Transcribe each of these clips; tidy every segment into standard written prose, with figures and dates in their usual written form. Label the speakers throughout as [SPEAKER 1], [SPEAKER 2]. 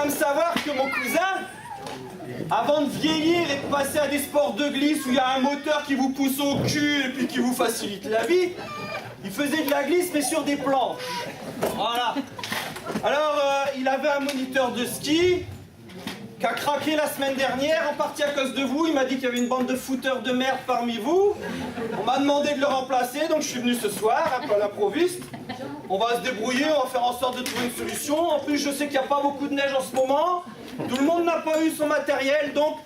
[SPEAKER 1] même savoir que mon cousin, avant de vieillir et de passer à des sports de glisse où il y a un moteur qui vous pousse au cul et puis qui vous facilite la vie, il faisait de la glisse mais sur des planches. Voilà. Alors, il avait un moniteur de ski qui a craqué la semaine dernière, en partie à cause de vous. Il m'a dit qu'il y avait une bande de fouteurs de merde parmi vous. On m'a demandé de le remplacer, donc je suis venu ce soir, un peu à l'improviste. On va se débrouiller, on va faire en sorte de trouver une solution. En plus, je sais qu'il n'y a pas beaucoup de neige en ce moment. Tout le monde n'a pas eu son matériel, donc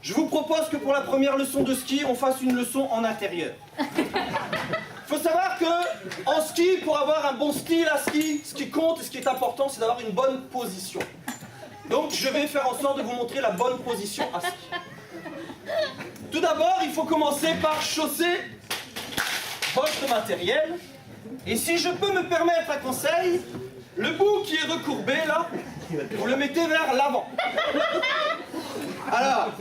[SPEAKER 1] je vous propose que pour la première leçon de ski, on fasse une leçon en intérieur. Il faut savoir que en ski, pour avoir un bon style à ski, ce qui compte et ce qui est important, c'est d'avoir une bonne position. Donc je vais faire en sorte de vous montrer la bonne position à ski. Tout d'abord, il faut commencer par chausser votre matériel. Et si je peux me permettre un conseil, le bout qui est recourbé là, vous le mettez vers l'avant. Alors,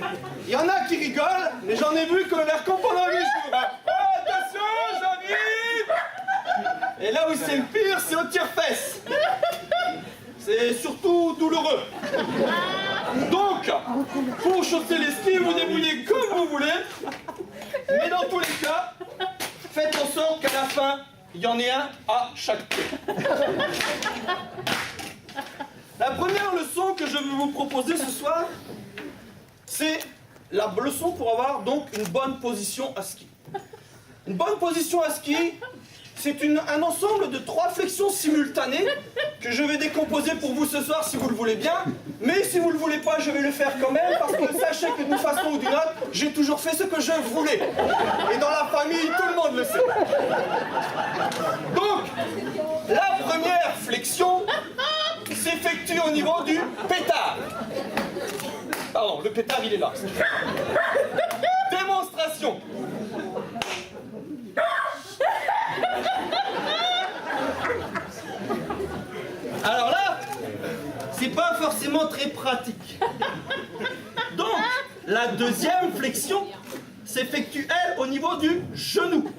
[SPEAKER 1] il y en a qui rigolent, mais j'en ai vu que l'air comprendre les jours. Oh, attention, j'arrive! Et là où c'est le pire, c'est au tire-fesse. C'est surtout douloureux. Donc, pour chausser les skis, vous débrouillez comme vous voulez. Mais dans tous les cas, faites en sorte qu'à la fin, il y en ait un à chaque pied. La première leçon que je vais vous proposer ce soir, c'est la leçon pour avoir donc une bonne position à ski. Une bonne position à ski, c'est un ensemble de 3 flexions simultanées que je vais décomposer pour vous ce soir si vous le voulez bien. Mais si vous ne le voulez pas, je vais le faire quand même parce que sachez que d'une façon ou d'une autre, j'ai toujours fait ce que je voulais. Et dans la famille, tout le monde le sait. Donc, la première flexion s'effectue au niveau du pétard. Pardon, le pétard, il est là. Démonstration. Alors là, c'est pas forcément très pratique. Donc, la deuxième flexion s'effectue, elle, au niveau du genou.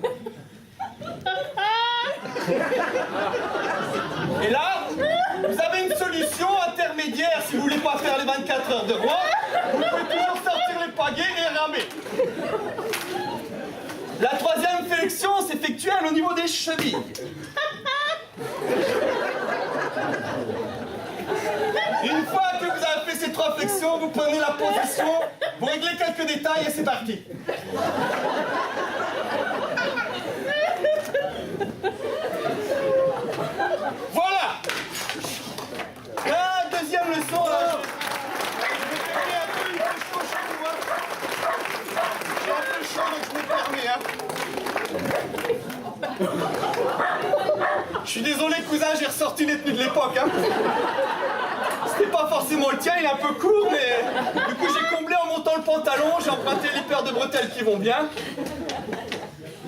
[SPEAKER 1] Et là, vous avez une solution intermédiaire si vous voulez pas faire les 24 heures de roi. Vous pouvez toujours sortir les pagaies et ramer. La troisième flexion s'effectue, elle, au niveau des chevilles. Une fois que vous avez fait ces 3 flexions, vous prenez la position, vous réglez quelques détails et c'est parti. Voilà. La deuxième leçon, là. J'ai un peu chaud, donc je me permets, Je suis désolé, cousin, j'ai ressorti les tenues de l'époque, C'était pas forcément le tien, il est un peu court, mais du coup j'ai comblé en montant le pantalon, j'ai emprunté les paires de bretelles qui vont bien.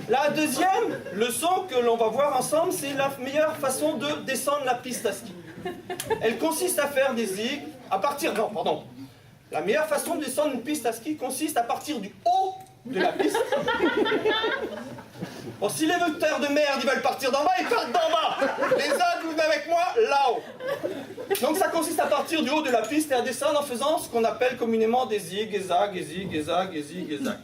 [SPEAKER 1] La deuxième leçon que l'on va voir ensemble, c'est la meilleure façon de descendre la piste à ski. Elle consiste à faire des zigs à partir... Non, pardon. La meilleure façon de descendre une piste à ski consiste à partir du haut de la piste. Bon, si les vecteurs de merde ils veulent partir d'en bas, ils partent d'en bas. Les autres, vous venez avec moi, là-haut. Donc ça consiste à partir du haut de la piste et à descendre en faisant ce qu'on appelle communément des zigs et zags, et zigs et zags, et zigs et zags.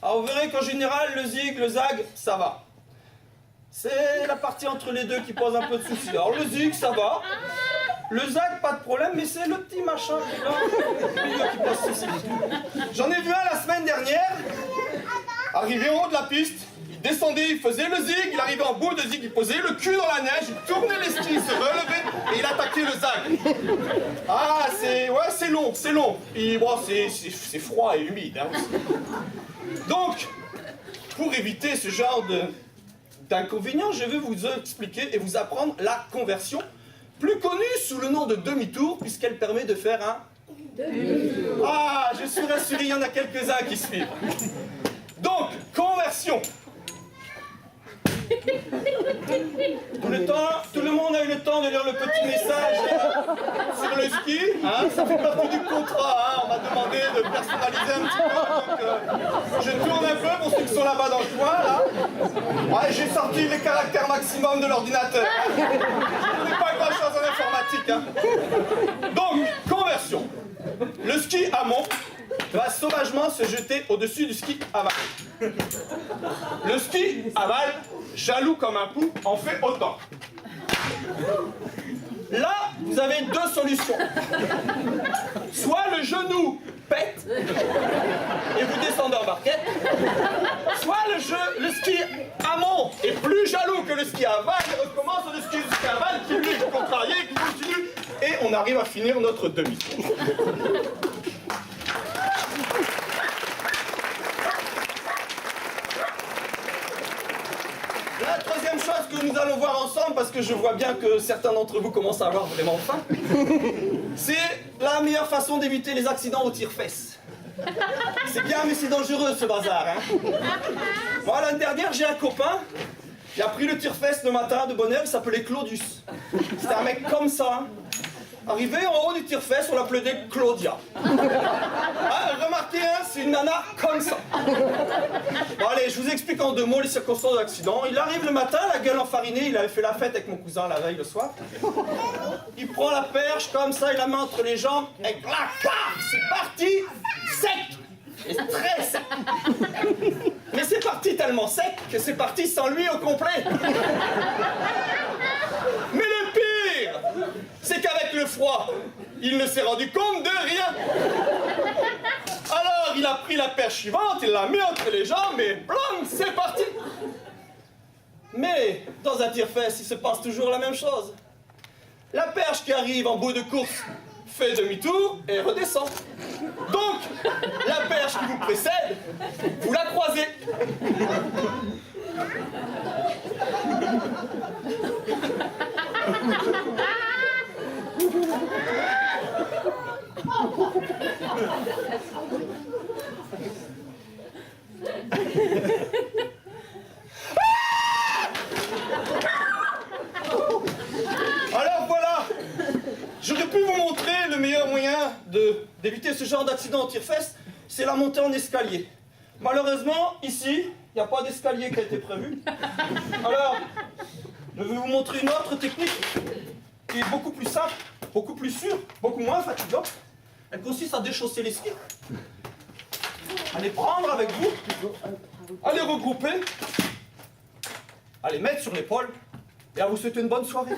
[SPEAKER 1] Alors vous verrez qu'en général, le zig, le zag, ça va. C'est la partie entre les deux qui pose un peu de soucis. Alors le zig, ça va. Le zag, pas de problème, mais c'est le petit machin qui est là, au milieu qui pose soucis. J'en ai vu un la semaine dernière, arrivé en haut de la piste. Il descendait, il faisait le zig, il arrivait en bout de zig, il posait le cul dans la neige, il tournait les skis, il se relevait et il attaquait le zag. Ah, c'est long, c'est long. Puis bon, c'est froid et humide. Donc, pour éviter ce genre d'inconvénients, je vais vous expliquer et vous apprendre la conversion, plus connue sous le nom de demi-tour, puisqu'elle permet de faire un... demi-tour. Ah, je suis rassuré, il y en a quelques-uns qui suivent. Donc, conversion. Tout le monde a eu le temps de lire le petit message sur le ski. Ça fait partie du contrat. On m'a demandé de personnaliser un petit peu. Donc, je tourne un peu pour ceux qui sont là-bas dans le coin. Là. Ouais, j'ai sorti les caractères maximum de l'ordinateur. Je n'ai pas grand-chose en informatique. Donc, Le ski amont va sauvagement se jeter au-dessus du ski aval. Le ski aval, jaloux comme un pou, en fait autant. Là, vous avez deux solutions. Soit le genou pète et vous descendez en barquette, soit le ski amont est plus jaloux que le ski aval et recommence le ski aval qui lui est contrarié, qui continue, et on arrive à finir notre demi. La troisième chose que nous allons voir ensemble, parce que je vois bien que certains d'entre vous commencent à avoir vraiment faim, c'est la meilleure façon d'éviter les accidents au tire-fesses. C'est bien, mais c'est dangereux ce bazar. Hein. Moi, l'année dernière, j'ai un copain qui a pris le tire-fesses le matin de bonne heure, il s'appelait Claudius. C'était un mec comme ça. Arrivé en haut du tire-fesses, on l'appelait Claudia. Ah, remarquez, hein, c'est une nana comme ça. Bon allez, je vous explique en deux mots les circonstances de l'accident. Il arrive le matin, la gueule enfarinée, il avait fait la fête avec mon cousin la veille le soir. Il prend la perche comme ça, il la met entre les jambes, et clac, paf, c'est parti, sec. Et très sec. Mais c'est parti tellement sec que c'est parti sans lui au complet. Mais le pire, c'est qu'avec le froid, il ne s'est rendu compte de rien. Alors il a pris la perche suivante, il l'a mis entre les jambes et blanc, c'est parti. Mais dans un tire-fesses, il se passe toujours la même chose. La perche qui arrive en bout de course fait demi-tour et redescend. Donc, la perche qui vous précède, vous la croisez. Alors voilà, j'aurais pu vous montrer le meilleur moyen d'éviter ce genre d'accident au tire-fesses, c'est la montée en escalier. Malheureusement, ici, il n'y a pas d'escalier qui a été prévu. Alors, je vais vous montrer une autre technique qui est beaucoup plus simple, beaucoup plus sûre, beaucoup moins fatigante. Elle consiste à déchausser les skis, à les prendre avec vous, à les regrouper, à les mettre sur l'épaule et à vous souhaiter une bonne soirée.